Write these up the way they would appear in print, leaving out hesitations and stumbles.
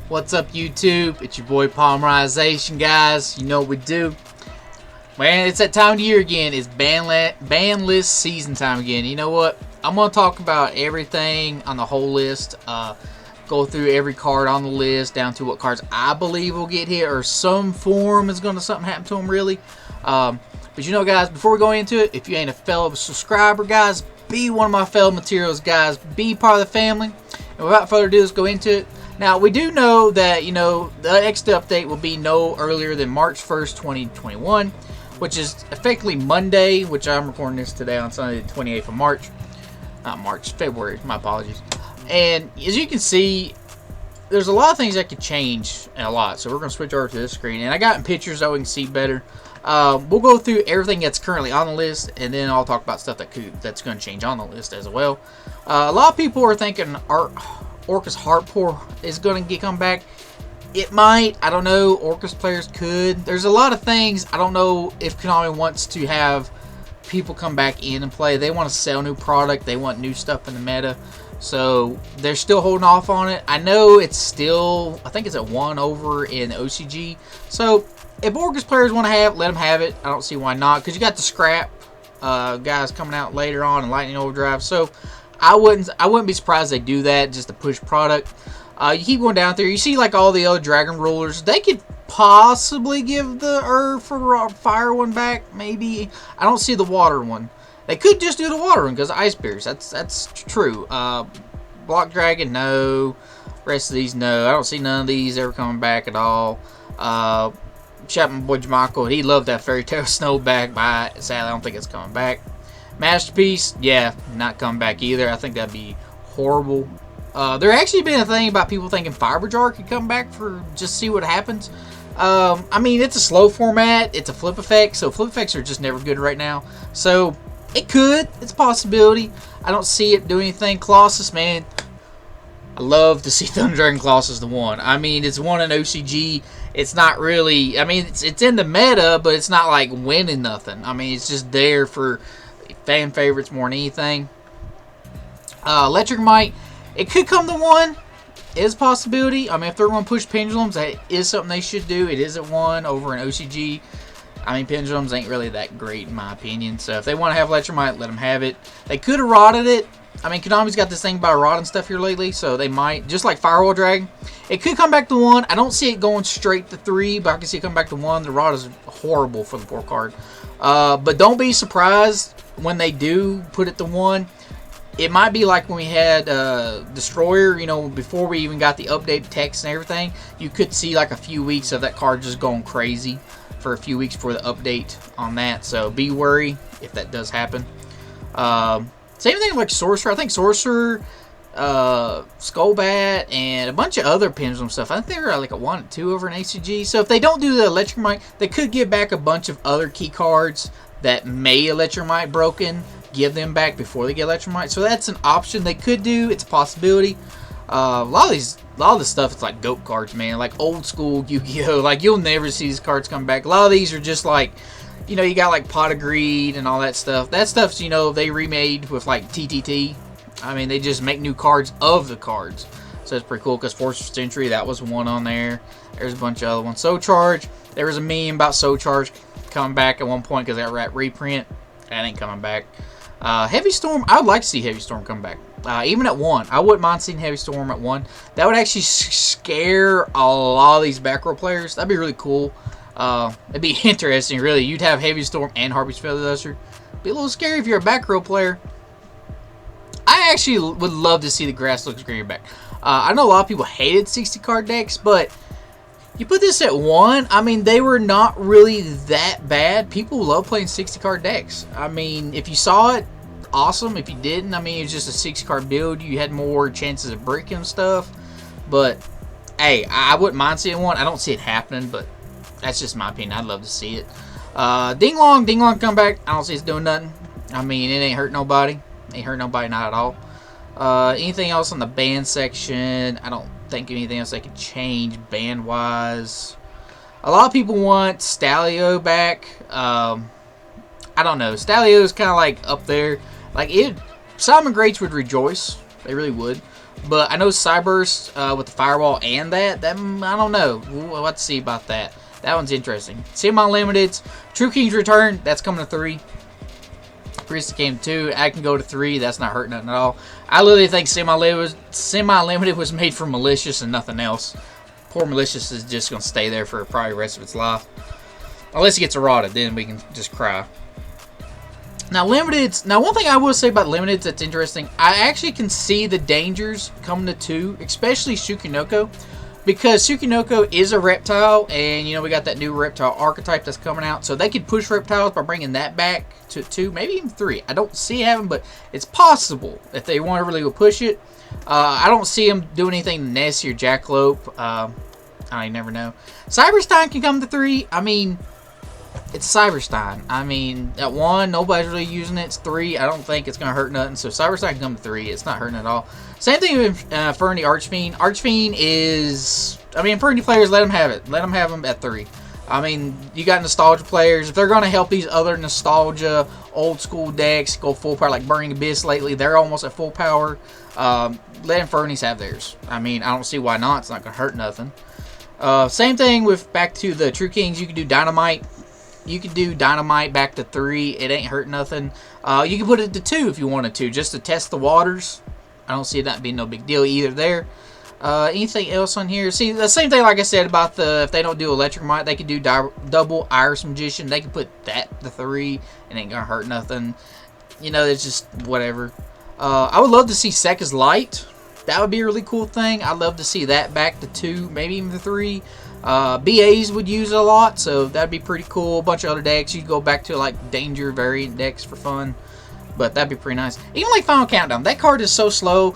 What's up, YouTube? It's your boy PaulMerization, guys. You know what we do. Man, it's that time of the year again. It's ban list season time again. You know what? I'm going to talk about everything on the whole list. Go through every card on the list down to what cards I believe will get hit or some form is going to something happen to them, really. But you know, guys, before we go into it, if you ain't a fellow subscriber, guys, be one of my fellow materials, guys. Be part of the family. And without further ado, let's go into it. Now, we do know that, you know, the next update will be no earlier than March 1st, 2021, which is effectively Monday, which I'm recording this today on Sunday, the 28th of March. Not March, February, my apologies. And as you can see, there's a lot of things that could change a lot. So we're going to switch over to this screen. And I got in pictures so we can see better. We'll go through everything that's currently on the list, and then I'll talk about stuff that's going to change on the list as well. A lot of people are thinking Orcus Heartpour is going to come back. It might. I don't know. Orcus players could. There's a lot of things. I don't know if Konami wants to have people come back in and play. They want to sell new product. They want new stuff in the meta. So they're still holding off on it. I know it's still, I think it's at 1 over in OCG. So if Orcus players want to let them have it. I don't see why not. Because you got the scrap guys coming out later on and Lightning Overdrive. So I wouldn't be surprised they do that just to push product. You keep going down there. You see like all the other Dragon Rulers. They could possibly give the Earth or Fire one back. Maybe. I don't see the Water one. They could just do the Water one because Ice Bears. That's true. Block Dragon, no. Rest of these, no. I don't see none of these ever coming back at all. Chapman boy Jamichael, he loved that Fairy Tale Snow back, but sadly I don't think it's coming back. Masterpiece, yeah, not coming back either. I think that'd be horrible. There actually been a thing about people thinking Fiber Jar could come back for just see what happens. I mean, it's a slow format. It's a flip effect, so flip effects are just never good right now. So it could. It's a possibility. I don't see it do anything. Colossus, man, I love to see Thunder Dragon Colossus the one. I mean, it's one in OCG. It's not really. I mean, it's in the meta, but it's not like winning nothing. I mean, it's just there for fan favorites more than anything. Electric Might, it could come to 1. It is a possibility. I mean, if they're going to push Pendulums, that is something they should do. It is at 1 over in OCG. I mean, Pendulums ain't really that great in my opinion. So if they want to have Electric Might, let them have it. They could have rotted it. I mean, Konami's got this thing about rotting stuff here lately, so they might. Just like Firewall Dragon. It could come back to 1. I don't see it going straight to 3, but I can see it come back to 1. The rot is horrible for the poor card. But don't be surprised when they do put it to 1. It might be like when we had Destroyer, you know, before we even got the update text and everything. You could see like a few weeks of that card just going crazy for a few weeks before the update on that. So be wary if that does happen. Same thing like Sorcerer. I think Sorcerer, Skullbat, and a bunch of other Pendulum stuff. I think they were like a 1 and 2 over in ACG. So if they don't do the Electric Might, they could give back a bunch of other key cards that may Electric Might broken. Give them back before they get Electric Might. So that's an option they could do. It's a possibility. A lot of this stuff is like GOAT cards, man. Like old school Yu-Gi-Oh! Like you'll never see these cards come back. A lot of these are just like, you know, you got like Pot of Greed and all that stuff. That stuff's, you know, they remade with like TTT. I mean, they just make new cards of the cards. So it's pretty cool because Force of Century, that was one on there. There's a bunch of other ones. Soul Charge, there was a meme about Soul Charge coming back at one point because that rat reprint. That ain't coming back. Heavy Storm, I would like to see Heavy Storm come back. Even at 1. I wouldn't mind seeing Heavy Storm at 1. That would actually scare a lot of these back row players. That'd be really cool. It'd be interesting, really. You'd have Heavy Storm and Harpy's Feather Duster. Be a little scary if you're a back row player. I actually would love to see the Grass Looks Green back. I know a lot of people hated 60 card decks, but you put this at 1, I mean, they were not really that bad. People love playing 60 card decks. I mean, if you saw it, awesome. If you didn't, I mean, it was just a 60 card build. You had more chances of breaking stuff. But, hey, I wouldn't mind seeing 1. I don't see it happening, but that's just my opinion. I'd love to see it. Ding Long come back. I don't see it's doing nothing. I mean, it ain't hurt nobody. Ain't hurt nobody, not at all. Anything else on the ban section? I don't think anything else they could change band-wise. A lot of people want Stalio back. I don't know. Stalio is kind of like up there. Like, Simon Greats would rejoice. They really would. But I know Cyburst with the Fireball and that I don't know. We'll have to see about that. That one's interesting. Semi-limiteds. True King's Return. That's coming to 3. Priest came to 2. I can go to 3. That's not hurting nothing at all. I literally think Semi-limited was made for Malicious and nothing else. Poor Malicious is just going to stay there for probably the rest of its life. Unless it gets eroded, then we can just cry. Now, limiteds. Now, one thing I will say about limiteds that's interesting, I actually can see the dangers coming to 2, especially Tsukinoko, because Tsukinoko is a reptile, and you know we got that new reptile archetype that's coming out, so they could push reptiles by bringing that back to 2, maybe even 3. I don't see it happening, but it's possible if they want to really go push it. I don't see them doing anything nasty or Jackalope. I never know. Cyberstein can come to 3. I mean, it's Cyberstein. I mean, at 1, nobody's really using it. It's 3. I don't think it's going to hurt nothing. So Cyberstein can come to 3. It's not hurting at all. Same thing with Fernie Archfiend. Archfiend is... I mean, Fernie players, let them have it. Let them have them at 3. I mean, you got Nostalgia players. If they're going to help these other Nostalgia, old school decks go full power, like Burning Abyss lately, they're almost at full power. Let Infernies have theirs. I mean, I don't see why not. It's not going to hurt nothing. Same thing with back to the True Kings. You can do Dynamite. You can do Dynamite back to 3. It ain't hurt nothing. You can put it to 2 if you wanted to, just to test the waters. I don't see that being no big deal either there. Anything else on here? See, the same thing like I said about the, if they don't do Electric Might, they can do double Iris Magician. They can put that to 3. It ain't gonna hurt nothing. You know, it's just whatever. I would love to see Sekka's Light. That would be a really cool thing. I'd love to see that back to 2, maybe even to 3. BAs would use it a lot, so that'd be pretty cool. A bunch of other decks, you could go back to like Danger variant decks for fun, but that'd be pretty nice. Even like Final Countdown, that card is so slow.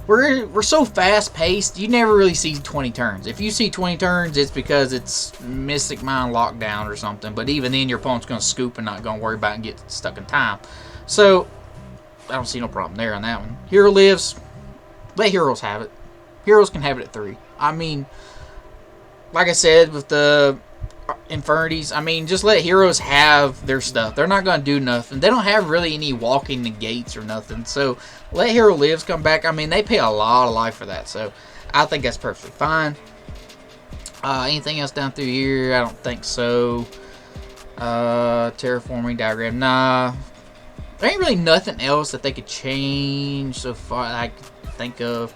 We're so fast paced. You never really see 20 turns. If you see 20 turns, it's because it's Mystic Mind Lockdown or something. But even then, your opponent's gonna scoop and not gonna worry about it and get stuck in time. So I don't see no problem there on that one. Hero Lives. Let Heroes have it. Heroes can have it at 3. I mean, like I said, with the Infernities, I mean, just let Heroes have their stuff. They're not going to do nothing. They don't have really any walking negates or nothing. So, let Hero Lives come back. I mean, they pay a lot of life for that. So, I think that's perfectly fine. Anything else down through here? I don't think so. Terraforming Diagram. Nah. There ain't really nothing else that they could change so far that I could think of.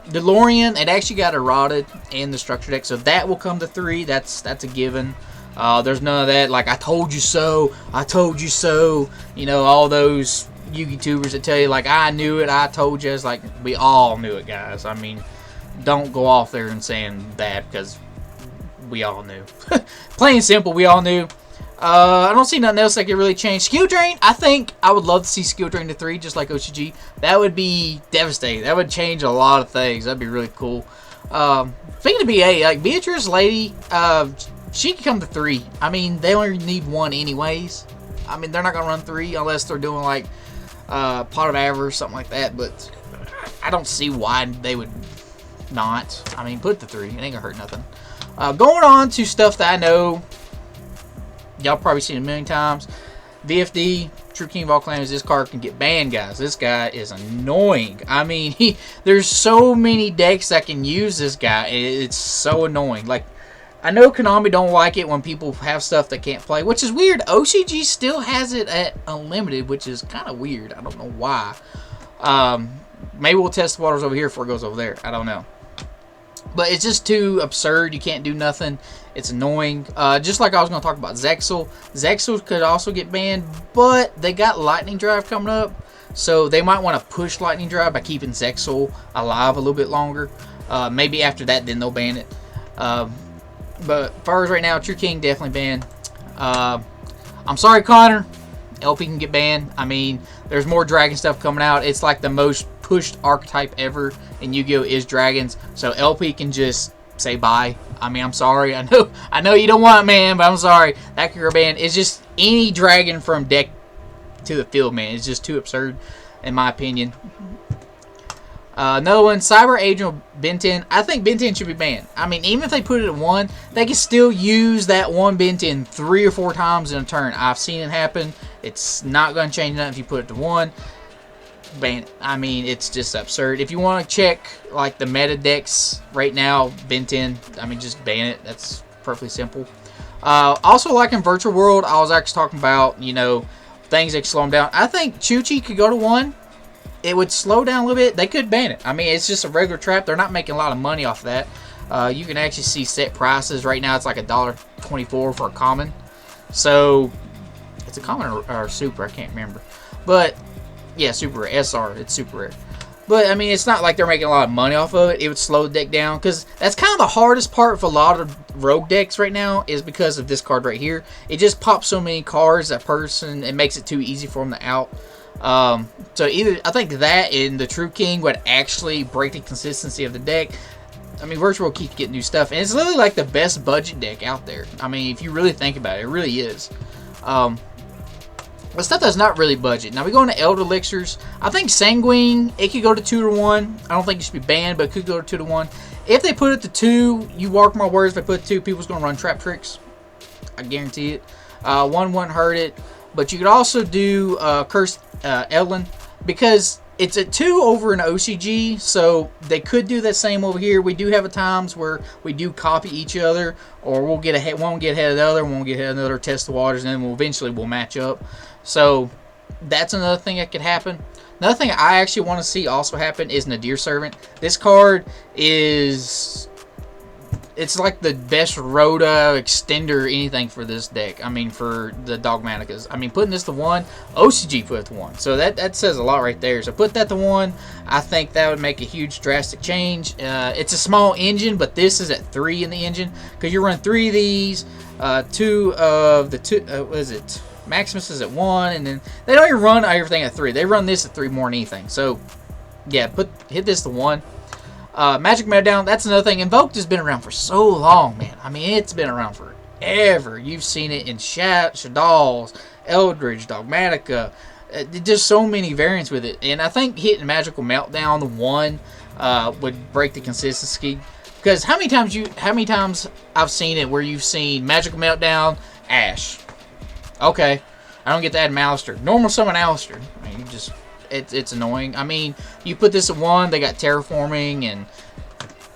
DeLorean, it actually got eroded in the structure deck, so that will come to 3. That's a given. There's none of that, like, I told you so, I told you so. You know, all those YouTubers that tell you, like, I knew it, I told you. It's like, we all knew it, guys. I mean, don't go off there and saying that, because we all knew. Plain and simple, we all knew. I don't see nothing else that could really change. Skill Drain, I think I would love to see Skill Drain to 3, just like OCG. That would be devastating. That would change a lot of things. That'd be really cool. Speaking of BA, like Beatrice Lady, she can come to 3. I mean, they only need 1 anyways. I mean, they're not going to run 3 unless they're doing like Pot of Avarice or something like that. But I don't see why they would not. I mean, put it to 3. It ain't going to hurt nothing. Going on to stuff that I know y'all probably seen a million times. VFD, True King of All Clans, this card can get banned, guys. This guy is annoying. I mean, there's so many decks that can use this guy. It's so annoying. Like, I know Konami don't like it when people have stuff they can't play, which is weird. OCG still has it at Unlimited, which is kind of weird. I don't know why. Maybe we'll test the waters over here before it goes over there. I don't know. But it's just too absurd. You can't do nothing. It's annoying. Just like I was going to talk about Zexal. Zexal could also get banned, but they got Lightning Drive coming up. So they might want to push Lightning Drive by keeping Zexal alive a little bit longer. Maybe after that, then they'll ban it. But as far as right now, True King definitely banned. I'm sorry, Connor. LP can get banned. I mean, there's more dragon stuff coming out. It's like the most pushed archetype ever in Yu-Gi-Oh! Is dragons. So LP can just say bye. I mean, I'm sorry. I know you don't want it, man, but I'm sorry. That could go banned. It's just any dragon from deck to the field, man. It's just too absurd, in my opinion. Another one, Cyber Agent Ben 10. I think Ben 10 should be banned. I mean, even if they put it at 1, they can still use that one Ben 10 3 or 4 times in a turn. I've seen it happen. It's not going to change nothing if you put it to 1. ban it. I mean, it's just absurd. If you want to check like the meta decks right now, Ben 10, I mean, just ban it. That's perfectly simple. Also, like in Virtual World, I was actually talking about, you know, things that slow them down. I think Chuchi could go to 1. It would slow down a little bit. They could ban it. I mean, it's just a regular trap. They're not making a lot of money off that. You can actually see set prices. Right now, it's like $1.24 for a common. So, it's a common or super. I can't remember. But, yeah, super rare. SR. It's super rare. But, I mean, it's not like they're making a lot of money off of it. It would slow the deck down. Because that's kind of the hardest part for a lot of rogue decks right now is because of this card right here. It just pops so many cards, that person, it makes it too easy for them to out. So either I think that and the True King would actually break the consistency of the deck. I mean, Virtual World keeps getting new stuff, and it's literally like the best budget deck out there. I mean, if you really think about it, it really is. But stuff that's not really budget. Now we go into Elder Elixirs. I think Sanguine, it could go to 2 to 1. I don't think it should be banned, but it could go to 2 to 1. If they put it to 2, you mark my words, if they put it to 2, people's gonna run trap tricks. I guarantee it. 1 wouldn't hurt it. But you could also do Cursed Ellen, because it's a 2 over an OCG, so they could do that same over here. We do have times where we do copy each other, or we'll get ahead, one will get ahead of the other, one will get ahead of the other, test the waters, and then we'll match up. So that's another thing that could happen. Another thing I actually want to see also happen is Nadir Servant. This card is... it's like the best Rhoda extender anything for this deck. I mean, for the Dogmaticas. I mean, putting this to 1, OCG put it to 1. So that says a lot right there. So put that to 1. I think that would make a huge drastic change. It's a small engine, but this is at 3 in the engine. Because you run 3 of these. 2 of the 2, what is it? Maximus is at 1. And then they don't even run everything at 3. They run this at 3 more than anything. So, yeah, hit this to 1. Magic Meltdown, that's another thing. Invoked has been around for so long, man. I mean, it's been around forever. You've seen it in Shaddolls, Eldridge, Dogmatica. Just so many variants with it. And I think hitting Magical Meltdown to 1 would break the consistency. Because how many times I've seen it where you've seen Magical Meltdown, Ash. Okay. I don't get to add Malister. Normal summon Alistair. I mean, you just... It's annoying. I mean, you put this at 1, they got terraforming, and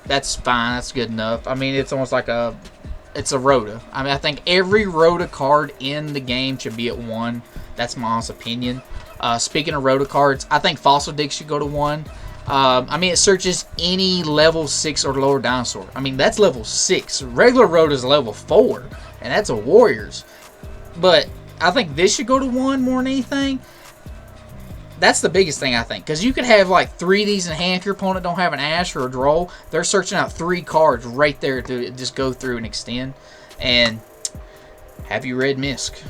that's fine. That's good enough. I mean, it's almost like it's a Rhoda. I mean, I think every Rhoda card in the game should be at 1. That's my honest opinion. Speaking of Rhoda cards, I think Fossil Dig should go to 1. I mean, it searches any level 6 or lower dinosaur. I mean, that's level 6. Regular Rhoda is level 4, and that's a Warriors. But I think this should go to 1 more than anything. That's the biggest thing, I think. Because you could have like 3 of these in hand. If your opponent don't have an Ash or a Droll, they're searching out 3 cards right there to just go through and extend. And have you read Misk?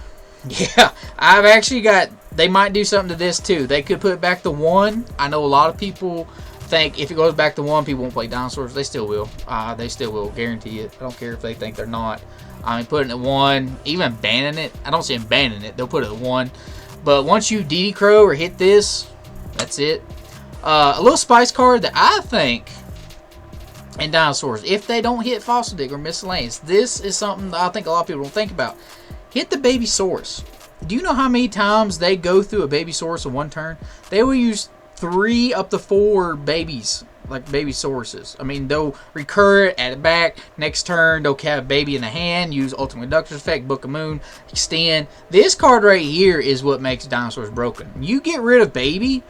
Yeah, I've actually got... They might do something to this too. They could put it back to 1. I know a lot of people think if it goes back to 1, people won't play dinosaurs. They still will. They still will. Guarantee it. I don't care if they think they're not. I mean, putting it at 1, even banning it. I don't see them banning it. They'll put it at 1. But once you DD Crow or hit this, that's it. A little spice card that I think in dinosaurs, if they don't hit Fossil Dig or Miscellaneous, this is something that I think a lot of people don't think about. Hit the Baby Saurus. Do you know how many times they go through a Baby Saurus in 1 turn? They will use 3 up to 4 babies, like Baby Sauruses. I mean, they'll recur it, add it back. Next turn, they'll have a baby in the hand, use Ultimate Conductor's Effect, Book of Moon, extend. This card right here is what makes dinosaurs broken. You get rid of baby,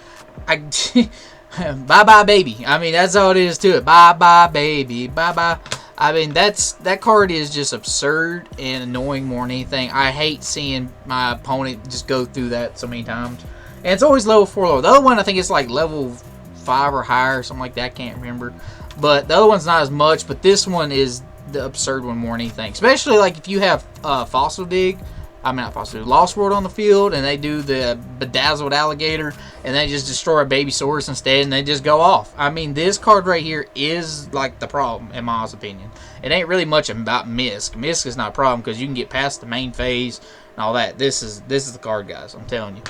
bye-bye baby. I mean, that's all it is to it. Bye-bye baby, bye-bye. I mean, that card is just absurd and annoying more than anything. I hate seeing my opponent just go through that so many times. And it's always level 4 lower. The other one, I think it's like level 5 or higher or something like that. I can't remember. But the other one's not as much. But this one is the absurd one more than anything. Especially like if you have Fossil Dig. I mean, not Fossil Dig. Lost World on the field. And they do the Bedazzled Alligator. And they just destroy a Baby Saurus instead. And they just go off. I mean, this card right here is like the problem, in my honest opinion. It ain't really much about Misk. Misk is not a problem because you can get past the main phase and all that. This is the card, guys. I'm telling you.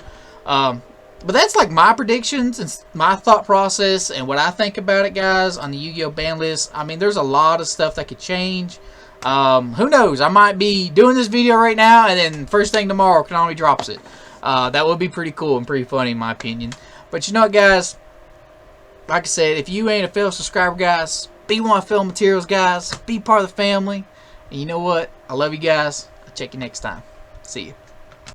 But that's like my predictions and my thought process and what I think about it, guys, on the Yu-Gi-Oh! Ban list. I mean, there's a lot of stuff that could change. Who knows? I might be doing this video right now and then first thing tomorrow, Konami drops it. That would be pretty cool and pretty funny in my opinion. But But you know what, guys? Like I said, if you ain't a fellow subscriber, guys, be one of fellow materials, guys. Be part of the family. And you know what? I love you guys. I'll check you next time. See you.